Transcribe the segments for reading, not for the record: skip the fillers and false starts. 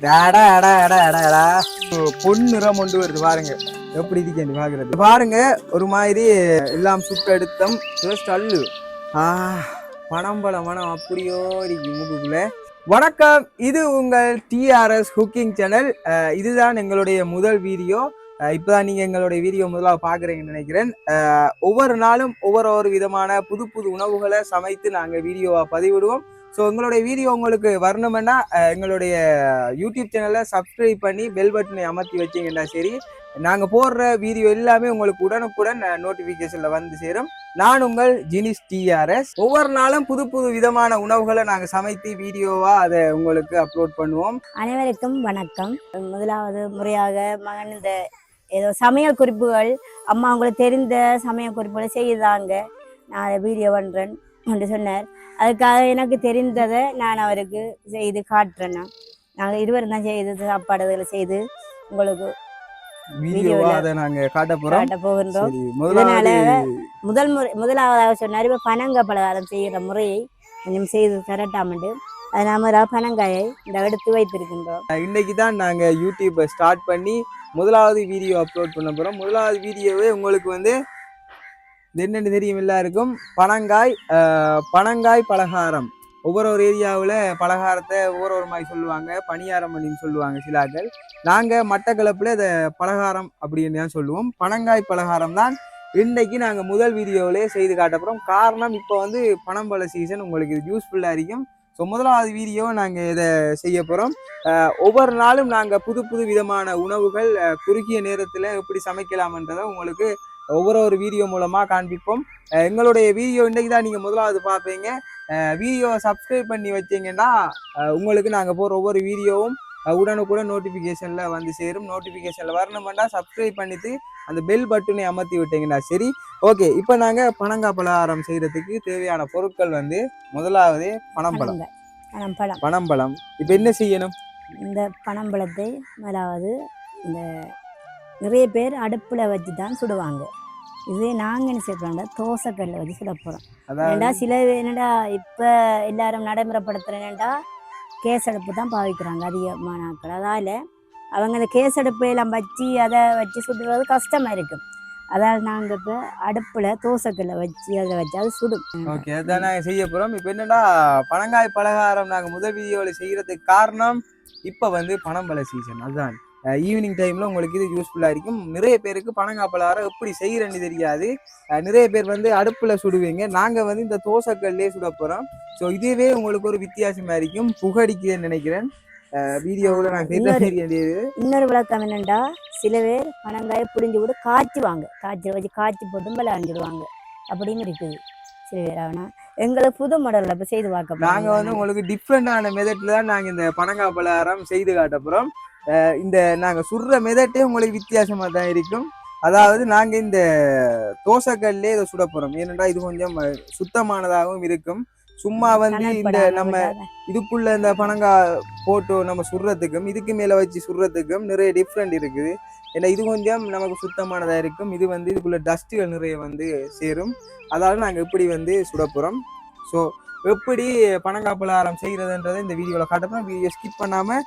டாடா அடா அடா அடா அடா பொன்னிறம் கொண்டு வருது பாருங்க. எப்படி இருக்கேன் பாக்குறது பாருங்க. ஒரு மாதிரி எல்லாம் சுட்டெடுத்தம் அல்லு பனம்பழ மனம் அப்படியோ இருக்கு மூக்குக்குள்ள. வணக்கம், இது உங்கள் டிஆர்எஸ் குக்கிங் சேனல். இதுதான் எங்களுடைய முதல் வீடியோ. இப்பதான் நீங்க எங்களுடைய வீடியோ முதலாக பாக்குறீங்கன்னு நினைக்கிறேன். ஒவ்வொரு நாளும் ஒவ்வொரு விதமான புது புது உணவுகளை சமைத்து நாங்க வீடியோவா பதிவிடுவோம். ஸோ எங்களுடைய வீடியோ உங்களுக்கு வரணுமென்னா எங்களுடைய யூடியூப் சேனலை சப்ஸ்கிரைப் பண்ணி பெல் பட்டனை அமர்த்தி வச்சிங்கன்னா சரி, நாங்கள் போடுற வீடியோ எல்லாமே உங்களுக்கு உடனுக்குடன் நோட்டிஃபிகேஷனில் வந்து சேரும். நான் உங்கள் ஜினிஸ் டிஆர்எஸ். ஒவ்வொரு நாளும் புது புது விதமான உணவுகளை நாங்கள் சமைத்து வீடியோவாக அதை உங்களுக்கு அப்லோட் பண்ணுவோம். அனைவருக்கும் வணக்கம். முதலாவது முறையாக மகன் இந்த ஏதோ சமையல் குறிப்புகள் அம்மா உங்களுக்கு தெரிந்த சமையல் குறிப்புகளை செய்தாங்க, நான் அதை வீடியோ பண்ணுறேன் என்று சொன்னார். அதுக்காக எனக்கு தெரிந்ததை நான் அவருக்கு செய்து காட்டுறேன். நாங்கள் இருவரும் தான் செய்து சாப்பாடுகளை செய்து உங்களுக்கு காட்ட போகின்றோம். முதலாவதாக சொன்னார், இப்போ பனங்காய் பலகாரம் செய்கிற முறையை கொஞ்சம் செய்து தரட்டாமண்டு அது நாம பனங்காயை இந்த எடுத்து வைத்திருக்கின்றோம். இன்னைக்கு தான் நாங்கள் யூடியூப்பை ஸ்டார்ட் பண்ணி முதலாவது வீடியோ அப்லோட் பண்ண போகிறோம். முதலாவது வீடியோவே உங்களுக்கு வந்து என்னென்னு தெரியும் எல்லாருக்கும். பனங்காய் பலகாரம். ஒவ்வொரு ஏரியாவில் பலகாரத்தை ஒவ்வொரு மாதிரி சொல்லுவாங்க. பணியாரம் அப்படின்னு சொல்லுவாங்க சிலாக்கள். நாங்கள் மட்டக்களப்பில் இதை பலகாரம் அப்படின்னு தான் சொல்லுவோம். பனங்காய் பலகாரம் தான் இன்றைக்கு நாங்கள் முதல் வீடியோவிலே செய்து காட்டப்போகிறோம். காரணம் இப்போ வந்து பனம்பழ சீசன், உங்களுக்கு இது யூஸ்ஃபுல்லாக இருக்கும். ஸோ முதலாவது வீடியோ நாங்கள் இதை செய்ய போகிறோம். ஒவ்வொரு நாளும் நாங்கள் புது புது விதமான உணவுகள் குறுகிய நேரத்தில் எப்படி சமைக்கலாம்ன்றதை உங்களுக்கு ஒவ்வொரு வீடியோ மூலமாக காண்பிப்போம். எங்களுடைய வீடியோ இன்றைக்கு தான் நீங்கள் முதலாவது பார்ப்பீங்க. வீடியோவை சப்ஸ்கிரைப் பண்ணி வச்சிங்கன்னா உங்களுக்கு நாங்கள் போகிற ஒவ்வொரு வீடியோவும் உடனுக்குடன் நோட்டிஃபிகேஷனில் வந்து சேரும். நோட்டிஃபிகேஷனில் வரணுமெண்டா சப்ஸ்கிரைப் பண்ணிவிட்டு அந்த பெல் பட்டனை அமர்த்தி விட்டீங்கன்னா சரி. ஓகே, இப்போ நாங்கள் பனங்காய் பலகாரம் செய்கிறதுக்கு தேவையான பொருட்கள் வந்து முதலாவது பனம்பழம். இப்போ என்ன செய்யணும்? இந்த பனம்பழத்தை முதலாவது இந்த நிறைய பேர் அடுப்பில் வச்சு தான் சுடுவாங்க. இதே நாங்கள் என்ன செய்யறோம்னா தோசைக்கல்ல வச்சு சுட போகிறோம். ஏன்னா சில என்னடா இப்போ எல்லாரும் நடைமுறைப்படுத்துகிறேன்டா கேஸ் அடுப்பு தான் பாவிக்கிறாங்க அதிகமான ஆட்கள். அதால் அவங்க அந்த கேஸ் அடுப்பையெல்லாம் வச்சு அதை வச்சு சுடுறது கஷ்டமாக இருக்கும். அதால் நாங்கள் இப்போ அடுப்பில் தோசைக்கல்ல வச்சு அதில் வச்சு அது சுடும். ஓகே, அதான் நாங்கள் செய்ய போகிறோம். இப்போ என்னடா பனங்காய் பலகாரம் நாங்கள் முதல் வீடியோவில் செய்கிறதுக்கு காரணம் இப்போ வந்து பனம்பழ சீசன். அதுதான் ஈவினிங் டைமில் உங்களுக்கு இது யூஸ்ஃபுல்லாக இருக்கும். நிறைய பேருக்கு பனங்காய் பலகாரம் எப்படி செய்கிறேன்னு தெரியாது. நிறைய பேர் வந்து அடுப்பில் சுடுவீங்க. நாங்கள் வந்து இந்த தோசைக்கல்லே சுட போகிறோம். ஸோ இதுவே உங்களுக்கு ஒரு வித்தியாசமாக இருக்கும். புகடிக்குதுன்னு நினைக்கிறேன். வீடியோவில் நான் இன்னொரு விளக்கம் என்னென்னா, சில பேர் பனங்காயை புரிஞ்சு கூட காய்ச்சுவாங்க. காய்ச்சி போட்டு விளையாண்டுடுவாங்க அப்படின்னு இருக்குது சில பேர். ஆனால் எங்களுக்கு புது மாடலில் இப்போ செய்து பார்க்க நாங்கள் வந்து உங்களுக்கு டிஃப்ரெண்டான மெதட்டில் தான் நாங்கள் இந்த பனங்காய் பலகாரம் செய்து காட்ட போகிறோம். இந்த நாங்கள் சுடுற மெதட்டே உங்களுக்கு வித்தியாசமாக தான் இருக்கும். அதாவது நாங்கள் இந்த தோசைக்கல்லே இதை சுட போகிறோம். ஏனென்றா இது கொஞ்சம் சுத்தமானதாகவும் இருக்கும். சும்மா வந்து இந்த நம்ம இதுக்குள்ள இந்த பனங்காய் போட்டு நம்ம சுடுறதுக்கும் இதுக்கு மேலே வச்சு சுடுறதுக்கும் நிறைய டிஃப்ரெண்ட் இருக்குது. ஏன்னா இது கொஞ்சம் நமக்கு சுத்தமானதாக இருக்கும். இது வந்து இதுக்குள்ள டஸ்ட்டுகள் நிறைய வந்து சேரும். அதாவது நாங்கள் எப்படி வந்து சுட போகிறோம். ஸோ எப்படி பனங்காய் பலகாரம் செய்கிறதுன்றதை இந்த வீடியோவில் காட்டுறோம். வீடியோ ஸ்கிப் பண்ணாமல்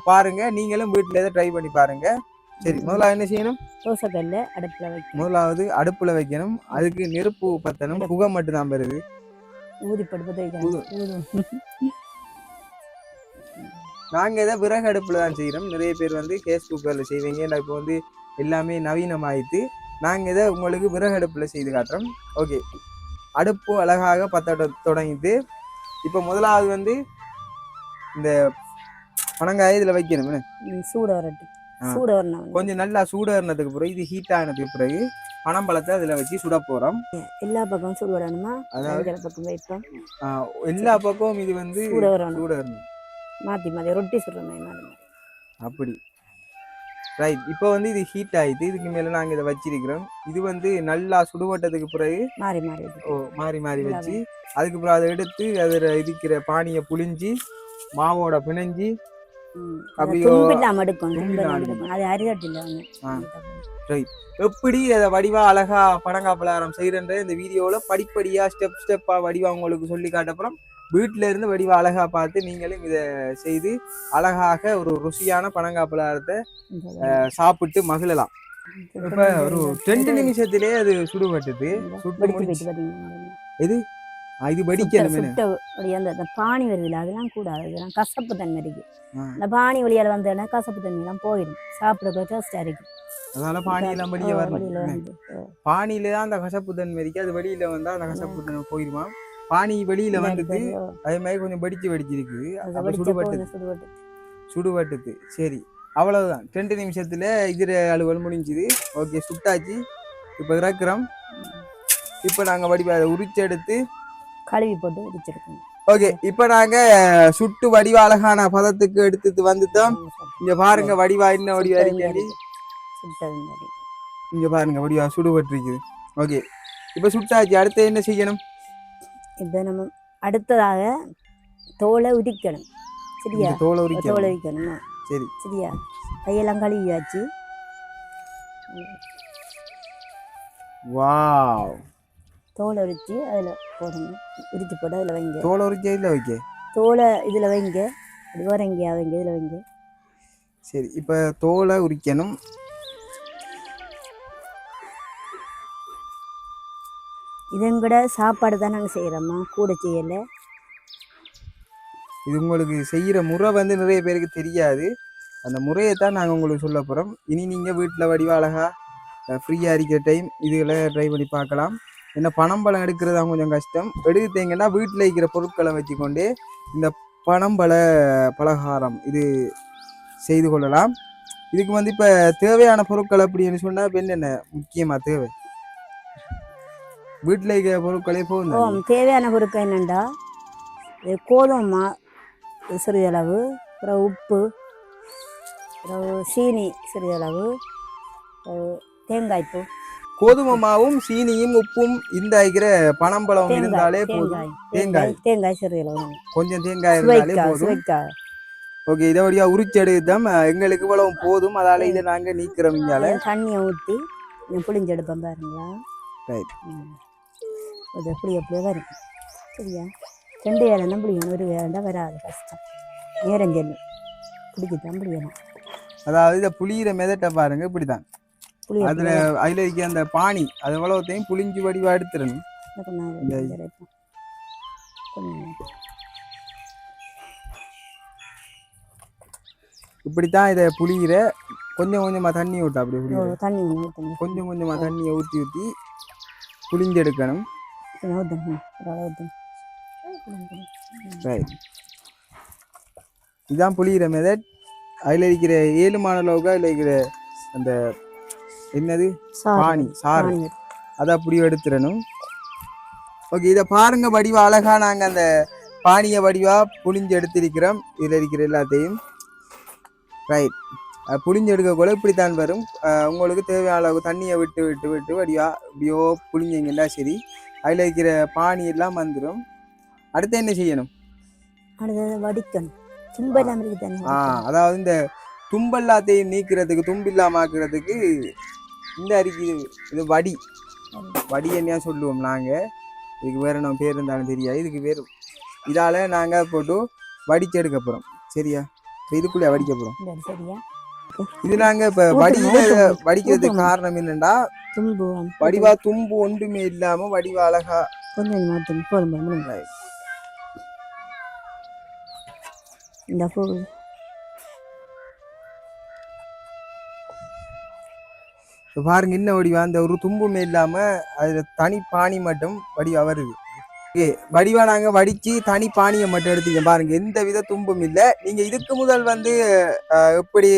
பாருங்கள். நீங்களும் வீட்டில் எதை ட்ரை பண்ணி பாருங்கள். சரி, முதலாவது என்ன செய்யணும்? தோசைக்கல்ல அடுப்பில் வைக்கணும். முதலாவது அடுப்பில் வைக்கணும். அதுக்கு நெருப்பு பற்றணும். புகை மட்டும் தான் வருது. நாங்கள் இதை விறகு அடுப்பில் தான் செய்கிறோம். நிறைய பேர் வந்து கேஸ் குக்கரில் செய்வீங்க. ஏன்னா இப்போ வந்து எல்லாமே நவீனமாயிட்டு நாங்கள் இதை உங்களுக்கு விறகு அடுப்பில் செய்து காட்டுறோம். ஓகே, அடுப்பு அழகாக பற்ற தொடங்கிட்டு இப்போ முதலாவது வந்து இந்த பனங்காயை இதில் வைக்கணும். கொஞ்சம் நல்லா சூடானதுக்கு பிறகு இது ஹீட் ஆனதுக்கு பிறகு பனம்பழத்தை அதில் வச்சு சுட போகிறோம். எல்லா பக்கமும் சூடு வரணுமா? அதாவது பக்கம் வைப்போம். எல்லா பக்கமும் இது வந்து சூடு வரணும். மாற்றி மாற்றி ரொட்டி சுடுற மாதிரி அப்படி. ரைட், இப்போ வந்து இது ஹீட் ஆகிட்டு இதுக்கு மேலே நாங்கள் இதை வச்சிருக்கிறோம். இது வந்து நல்லா சுடுவட்டதுக்கு பிறகு மாறி மாறி வச்சு அதுக்கப்புறம் அதை எடுத்து அதில் இருக்கிற பானியை புளிஞ்சி மாவோட பிணைஞ்சி எப்படி அதை வடிவா அழகா பனங்காய் பலகாரம் செய்யறன்ற இந்த வீடியோவில் படிப்படியாக ஸ்டெப்பா வடிவா உங்களுக்கு சொல்லி காட்டப்புறம் வீட்டில இருந்து வடிவ அழகா பார்த்து நீங்களும் இதை செய்து அழகாக ஒரு ருசியான பனங்காய் பலகாரத்தை சாப்பிட்டு மகிழலாம். இப்ப ஒரு 2 நிமிஷத்திலேயே அது சுடுபட்டுது. சுட்டு முடிச்சு எது இது வடிக்கணும். அந்த பானி வருதுல அதெல்லாம் கூடாது, அதெல்லாம் கசப்பு தன்மை இருக்கு. இந்த பானி வழியால வந்தேன்னா கசப்பு தன்மை எல்லாம் போயிடும், சாப்பிட டேஸ்டா இருக்கு. அதனால பானி எல்லாம் வெளியே வரணும். பானியில தான் அந்த கசப்பு தன்மை இருக்கு, அது வெளியில வந்தா அந்த கசப்பு தன்மை போயிடுமா. பானி வெளியில வந்துட்டு அதே மாதிரி கொஞ்சம் வெடிச்சிருக்கு. சுடுபட்டுது. சரி, அவ்வளவுதான். 2 நிமிஷத்துல இதுல அலுவல் முடிஞ்சுது. ஓகே, சுட்டாச்சு. இப்ப இறக்குறோம். இப்ப நாங்க வடிவ உரிச்சு எடுத்து கழுவி போட்டு உரிச்சிருக்கோம். ஓகே, இப்ப நாங்க சுட்டு வடிவ அழகான பதத்துக்கு எடுத்துட்டு வந்துட்டோம். இங்க பாருங்க வடிவா என்ன வடிவா இருக்கு. இங்க பாருங்க வடிவா சுடுபட்டு. ஓகே, இப்ப சுட்டாச்சு. அடுத்து என்ன செய்யணும்? இப்ப நம்ம அடுத்ததாக தோலை உரிக்கணும். சரியா? தோலை உரிக்கணும். சரி சரியா? கையெல்லாம் கழுவியாச்சு. வாவ், தோலை உரிச்சு அதில் போடணும். உரிச்சு போட்டு அதில் வைங்க. தோலை உரிச்சு இதில் வைக்க, தோலை இதில் வைங்க. அப்படி வரங்க வைங்க, இதில் வைங்க. சரி, இப்போ தோலை உரிக்கணும். இதன் கூட சாப்பாடு தான் நாங்கள் செய்கிறோம்மா, கூட செய்யலை. இது உங்களுக்கு செய்கிற முறை வந்து நிறைய பேருக்கு தெரியாது. அந்த முறையை தான் நாங்கள் உங்களுக்கு சொல்ல போகிறோம். இனி நீங்கள் வீட்டில் வடிவ அழகா ஃப்ரீயாக இருக்கிற டைம் இதுகளை ட்ரை பண்ணி பார்க்கலாம். என்ன பனம்பழம் எடுக்கிறது தான் கொஞ்சம் கஷ்டம். எடுத்தீங்கன்னா வீட்டில் இருக்கிற பொருட்களை வச்சுக்கொண்டு இந்த பனம்பழ பலகாரம் இது செய்து கொள்ளலாம். இதுக்கு வந்து இப்போ தேவையான பொருட்கள் அப்படின்னு சொன்னால் இப்போ என்னென்ன முக்கியமாக தேவை? வீட்டில் இருக்கிற பொருட்களே போதும். தேவையான பொருட்கள் என்னென்னா கோதுமை சிறிதளவு, அப்புறம் உப்பு, அப்புறம் சீனி சிறிதளவு, தேங்காய்ப்பூ. கோதுமை மாவும் சீனியும் உப்பும் இந்த இருக்கிற பனம்பழம் இருந்தாலே போதும். தேங்காய் சிறிதளவு, கொஞ்சம் தேங்காய் இருந்தாலே போதும். ஓகே, இதை வழியா உரிச்சு எடுத்தோம். எங்களுக்கு இவ்வளவு போதும். அதால இதை நாங்க நீக்கிறோம். தண்ணியை ஊற்றி புளிஞ்சு எடுப்போம் பாருங்களா. ரைட், அது எப்படியே வரும். சரியா? 2 வேலை தான் பிடிக்கணும், 1 வேலை தான் வராது, கஷ்டம். நேரம் செல்லும், பிடிக்கத்தான் பிடிக்கணும். அதாவது இதை புளியிற மெதட்டை பாருங்க, இப்படிதான். அதுல இருக்க அந்த பானி அது எவ்வளவுத்தையும் புளிஞ்சு வடிவா எடுத்துடணும். இப்படித்தான் இதை புளியிற. கொஞ்சம் கொஞ்சமா தண்ணி ஊட்ட, அப்படி கொஞ்சம் கொஞ்சமா தண்ணியை ஊற்றி ஊற்றி புளிஞ்சு எடுக்கணும். இதுதான் புளியிற மெதட். அதில் இருக்கிற 7 மாணவர்களுக்கு அதில் இருக்கிற அந்த என்னது பானி சாறு அதை அப்படி எடுத்துடணும். ஓகே, இதை பாருங்க வடிவா அழகா நாங்கள் அந்த பானியை வடிவா புளிஞ்சு எடுத்திருக்கிறோம். இதில் இருக்கிற எல்லாத்தையும். ரைட், புளிஞ்சு எடுக்கக்குள்ள இப்படித்தான் வரும். உங்களுக்கு தேவையான அளவுக்கு தண்ணியை விட்டு விட்டு விட்டு வடிவா இப்படியோ புளிஞ்சிங்கன்னா சரி, அதில் இருக்கிற பானி எல்லாம் வந்துடும். அடுத்து என்ன செய்யணும்? வடிக்கணும். அதாவது இந்த தும்பெல்லாத்தையும் நீக்கிறதுக்கு, தும்பில்லாம ஆக்குறதுக்கு இந்த அரிக்கு இது வடி என்ன சொல்லுவோம் நாங்கள். இதுக்கு வேறு நம்ம பேர் இருந்தாலும் தெரியாது. இதுக்கு வேறு இதால் நாங்கள் போட்டு வடிச்சு எடுக்க போகிறோம். சரியா? இதுக்குள்ளே வடிக்க போகிறோம். சரியா? இது நாங்கள் இப்போ வடிக்கிறதுக்கு காரணம் என்னென்னா, வடிவா தும்பு ஒன்றுமே இல்லாமல் வடிவா அழகா இந்த பூ பாருங்க என்ன வடிவா, அந்த ஒரு தும்புமே இல்லாம அதுல தனி பானி மட்டும் வடிவா வருது. வடிவா நாங்க வடிச்சு தனி பானியை மட்டும் எடுத்துக்க பாருங்க, எந்த வித தும்பும் இல்லை. நீங்க இதுக்கு முதல் வந்து எப்படி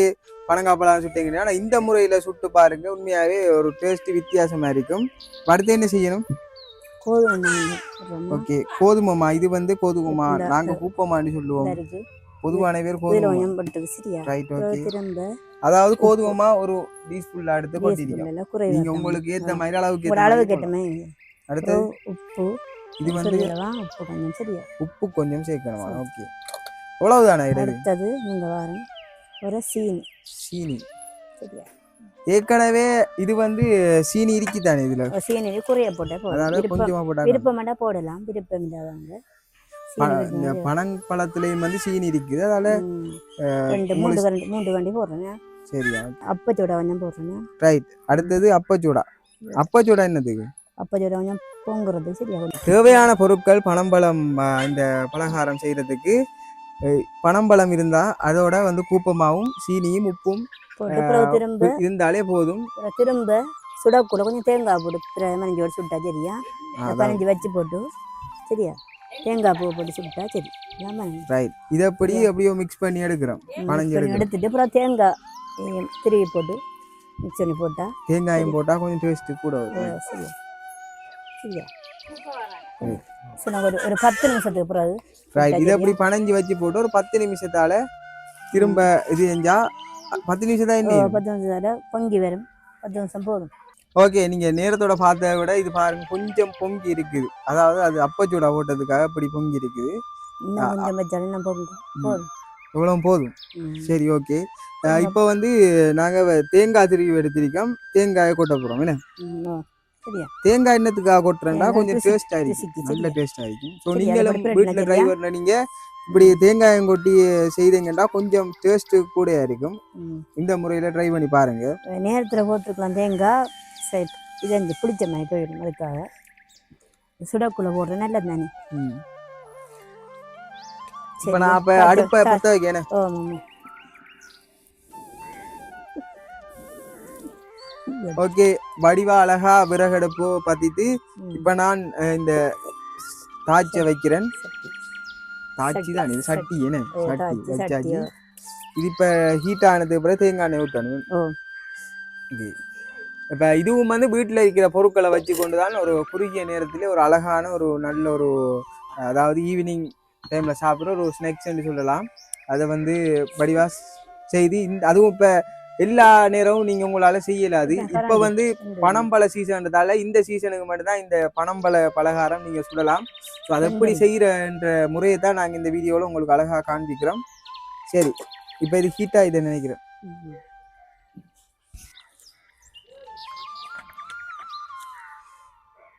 பனங்காப்பழம் சுட்டீங்கன்னா, ஆனா இந்த முறையில சுட்டு பாருங்க, உண்மையாவே ஒரு டேஸ்ட் வித்தியாசமா இருக்கும். அடுத்து என்ன செய்யணும்? ஓகே, கோதுமைமா. இது வந்து கோதுமைமா, நாங்க பூப்பமான்னு சொல்லுவோம். பொதுவான பேர் கோதுமை. Right, okay. அதாவது கோதுமைமா ஒரு டீஸ்பூன்ல எடுத்து கொட்டிடுங்க. நீங்க உங்களுக்கு ஏத்த மாதிரி அளவுக்கு அடுத்து உப்பு. இது வந்து உப்பு கொஞ்சம் சேர்க்கணுமா? ஓகே, அவ்வளவுதானே. அடுத்தது நீங்க வாரம் ஒரு சீனி. சரியா? ஏற்கனவே இது வந்து சீனி இருக்குதானே, இதுல சீனி குறைய போட்டா கொஞ்சமா போட்டா விருப்பம் போடலாம், விருப்பம் இல்லாதவங்க இந்த பனம்பழத்துலேயும் வந்து சீனி இருக்குது அதால மூன்று வண்டி போடுறேன். சரியா அப்பச்சூடா கொஞ்சம் போடுறேன். ரைட். அடுத்தது அப்பச்சூடா. அப்பச்சூடா என்னதுக்கு? அப்பச்சூடா கொஞ்சம் பொங்குறது. சரியா தேவையான பொருட்கள் பனம்பழம் இந்த பலகாரம் செய்யறதுக்கு பனம்பழம் இருந்தா அதோட வந்து கூப்பமாவும் சீனியும் உப்பும் திரும்ப இருந்தாலே போதும். திரும்ப சுடக்கூட கொஞ்சம் தேங்காய் போட்டு 15 சுட்டா சரியா 15 வச்சு போட்டு சரியா தேங்காய் பூ போட்டு சுட்டா சரி. ரைட். இதை அப்படியே மிக்ஸ் பண்ணி எடுக்கிறோம். எடுத்துட்டு அப்புறம் தேங்காய் திருவி போட்டு மிக்ஸ் பண்ணி போட்டா தேங்காயும் போட்டா கொஞ்சம் டேஸ்ட் கூட வரும். சரியா சரியா ஒரு 10 நிமிஷத்துக்கு பிறகு இதை அப்படி பனஞ்சு வச்சு போட்டு ஒரு 10 நிமிஷத்தால திரும்ப இது செஞ்சா 10 நிமிஷம் தான். 10 நிமிஷத்தால பொங்கி வரும். 10 நிமிஷம் போதும். ஓகே. நீங்க நேரத்தோட பார்த்ததை விட இது பாருங்க கொஞ்சம் பொங்கி இருக்குது. அதாவது அது அப்பச்சூடா போட்டதுக்காக இப்படி பொங்கி இருக்குது. இன்னும் கொஞ்சம் வச்சாலும் போதும். இவ்வளவு போதும். சரி ஓகே. இப்போ வந்து நாங்க தேங்காய் திருவி எடுத்திருக்கோம். தேங்காயை கொட்ட போறோம். என்ன தேங்காய் என்னத்துக்காக கொட்டுறேன்னா கொஞ்சம் டேஸ்ட் ஆயிருக்கும். நல்ல டேஸ்ட் ஆயிருக்கும். ஸோ நீங்களும் வீட்டில் டிரைவர்ல நீங்க இப்படி தேங்காயம் கொட்டி செய்தீங்கன்னா கொஞ்சம் டேஸ்ட் கூட இருக்கும். இந்த முறையில ட்ரை பண்ணி பாருங்க. நேரத்தில் போட்டுருக்கலாம் தேங்காய் இது பிடிச்ச மாதிரி போயிடும். அதுக்காக சுடக்குள்ள போடுறேன். நல்லது தானே. இப்போ நான் அப்போ அடுப்பை பற்ற வைக்கிறேன். ஓகே. வடிவா அழகா விறகடுப்பு பத்திட்டு இப்ப நான் இந்த தாய்ச்ச வைக்கிறேன். தாய்ச்சி தான் இது சட்டி. என்ன சட்டி வச்சாச்சு. இது இப்ப ஹீட் ஆனதுக்கு பிறகு தேங்காய் எண்ணெய் ஊற்றணும். இப்ப இதுவும் வந்து வீட்டுல இருக்கிற பொருட்களை வச்சு கொண்டுதான் ஒரு குறுகிய நேரத்திலே ஒரு அழகான ஒரு நல்ல ஒரு அதாவது ஈவினிங் டைம்ல சாப்பிட்ற ஒரு ஸ்நாக்ஸ் சொல்லலாம். அதை வந்து வடிவா செய்து அதுவும் இப்ப எல்லா நேரமும் நீங்க உங்களால செய்யலாது. இப்ப வந்து பனம்பழ சீசன்றதால இந்த சீசனுக்கு மட்டும்தான் இந்த பனம்பழ பலகாரம் நீங்க சுடலாம். ஸோ அதை எப்படி செய்யறன்ற முறையை தான் நாங்க இந்த வீடியோல உங்களுக்கு அழகா காண்பிக்கிறோம். சரி. இப்ப இது ஹீட்டா இதை நினைக்கிறேன்.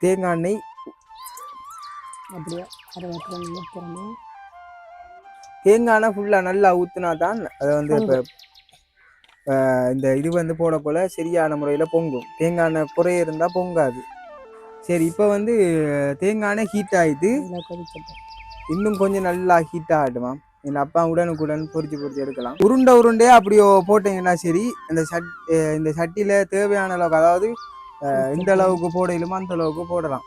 தேங்காய் எண்ணெய் தேங்காய் எண்ணெய் ஃபுல்லா நல்லா ஊத்துனா தான் அதை வந்து இப்ப இந்த இது வந்து போடக்குள்ள சரியான முறையில பொங்கும். தேங்காய் எண்ணெய் குறைய இருந்தா பொங்காது. சரி. இப்ப வந்து தேங்காய் எண்ணெய் ஹீட் ஆயிட்டு இன்னும் கொஞ்சம் நல்லா ஹீட் ஆகிடுமா. என் அப்பா உடனுக்குடன் பொறிச்சு எடுக்கலாம். உருண்டையா அப்படியோ போட்டீங்கன்னா சரி. இந்த சட்டியில தேவையான அளவுக்கு அதாவது இந்த அளவுக்கு போடலுமோ அந்த அளவுக்கு போடலாம்.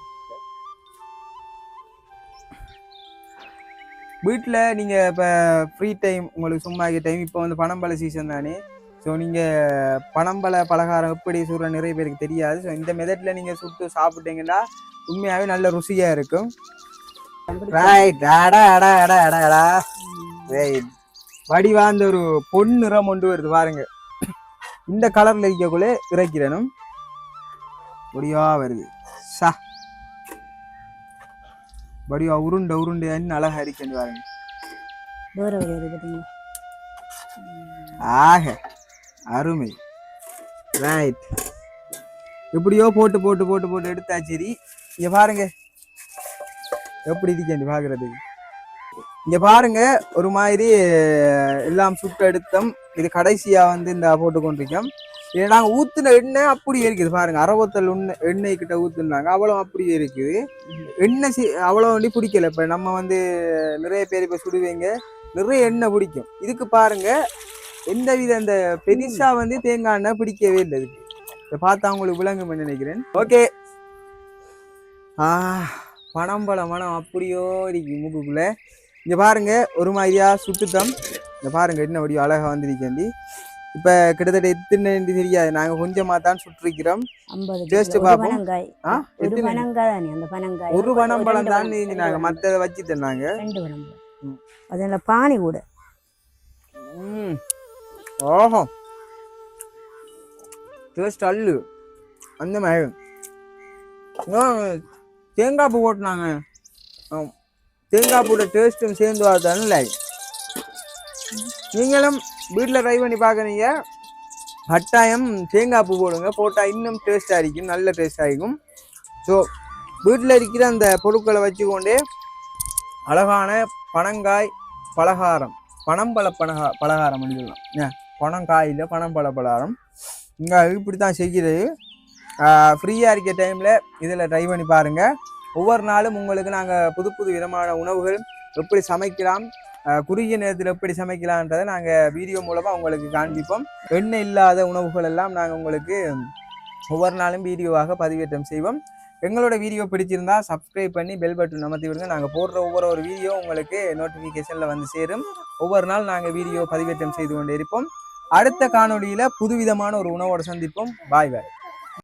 வீட்டில் நீங்கள் இப்போ ஃப்ரீ டைம் உங்களுக்கு சும்மா டைம் இப்போ வந்து பனம்பழ சீசன் தானே. ஸோ நீங்கள் பனம்பழ பலகாரம் எப்படி சுடுற நிறைய பேருக்கு தெரியாது. ஸோ இந்த மெத்தடில் நீங்கள் சுட்டு சாப்பிட்டீங்கன்னா உண்மையாகவே நல்ல ருசியாக இருக்கும். ரைட். ரைட். வடிவா அந்த ஒரு பொன் நிறம் கொண்டு வருது பாருங்க. இந்த கலரில் இருக்கக்குள்ளே இறக்கிறனும் வடிவா வருது. வடிவா உருண்டைன்னு அழகா இருக்குன்னு பாருங்க. ஆக அருமை. ரைட். எப்படியோ போட்டு எடுத்தா சரி. இங்க பாருங்க எப்படி இருக்கேன் பாக்குறதுக்கு. இங்க பாருங்க ஒரு மாதிரி எல்லாம் சுட்டு எடுத்தோம். இது கடைசியா வந்து இந்த போட்டு கொண்டிருக்கோம். இதை நாங்க ஊத்துன எண்ணெய் அப்படியே இருக்குது பாருங்க. அரவத்தல் எண்ணெய் கிட்ட ஊத்துனாங்க அவ்வளவு அப்படியே இருக்குது. எண்ணெய் அவ்வளவு வண்டி பிடிக்கல. இப்ப நம்ம வந்து நிறைய பேர் இப்ப சுடுவீங்க நிறைய எண்ணெய் பிடிக்கும். இதுக்கு பாருங்க எந்த வித அந்த பெருசா வந்து தேங்காய் எண்ணெய் பிடிக்கவே இல்லை. இதுக்கு இதை பார்த்தா உங்களுக்கு விளங்கும் நினைக்கிறேன். ஓகே. பனம்பழ மனம் அப்படியோ இருக்கு மூக்குக்குள்ள. இங்க பாருங்க ஒரு மாதிரியா சுட்டுத்தம். இங்க பாருங்க என்ன அப்படியோ அழகா வந்திருக்கேன்டி. இப்ப கிட்டத்தட்ட எத்தனை தெரியாது. நாங்க கொஞ்சமா தான் சுட்டிருக்கிறோம். டேஸ்ட் பார்ப்போம். ஒரு பனம்பழம் தான் நாங்க மத்ததை வச்சு தந்தாங்க. அதனால பானி கூட ஓஹோ டேஸ்ட் அல்லு அந்த மாதிரி தேங்காய் பூ போட்டுனாங்க. தேங்காய் பூட டேஸ்ட்டும் சேர்ந்து வரதானே. நீங்களும் வீட்டில் ட்ரை பண்ணி பார்க்குறீங்க கட்டாயம் தேங்காய் பூ போடுங்க. போட்டால் இன்னும் டேஸ்டாக இருக்கும். நல்ல டேஸ்டாக இருக்கும். ஸோ வீட்டில் இருக்கிற அந்த பொருட்களை வச்சுக்கொண்டே அழகான பனங்காய் பலகாரம், பனம்பழ பலகாரம் சொல்லலாம். ஏன் பனங்காயில் பனம்பழ பலகாரம் இங்கே இப்படி தான் செய்கிறது. ஃப்ரீயாக இருக்க டைமில் இதில் ட்ரை பண்ணி பாருங்கள். ஒவ்வொரு நாளும் உங்களுக்கு நாங்கள் புது புது விதமான உணவுகள் எப்படி சமைக்கலாம், குறுகிய நேரத்தில் எப்படி சமைக்கலான்றதை நாங்கள் வீடியோ மூலமாக உங்களுக்கு காண்பிப்போம். எண்ணெய் இல்லாத உணவுகள் எல்லாம் நாங்கள் உங்களுக்கு ஒவ்வொரு நாளும் வீடியோவாக பதிவேற்றம் செய்வோம். எங்களோட வீடியோ பிடிச்சிருந்தா சப்ஸ்கிரைப் பண்ணி பெல் பட்டன் அமர்த்தி விடுங்க. நாங்கள் போடுற ஒவ்வொரு வீடியோ உங்களுக்கு நோட்டிஃபிகேஷனில் வந்து சேரும். ஒவ்வொரு நாள் நாங்கள் வீடியோ பதிவேற்றம் செய்து கொண்டே இருப்போம். அடுத்த காணொலியில் புதுவிதமான ஒரு உணவோடு சந்திப்போம். பாய் பாய்.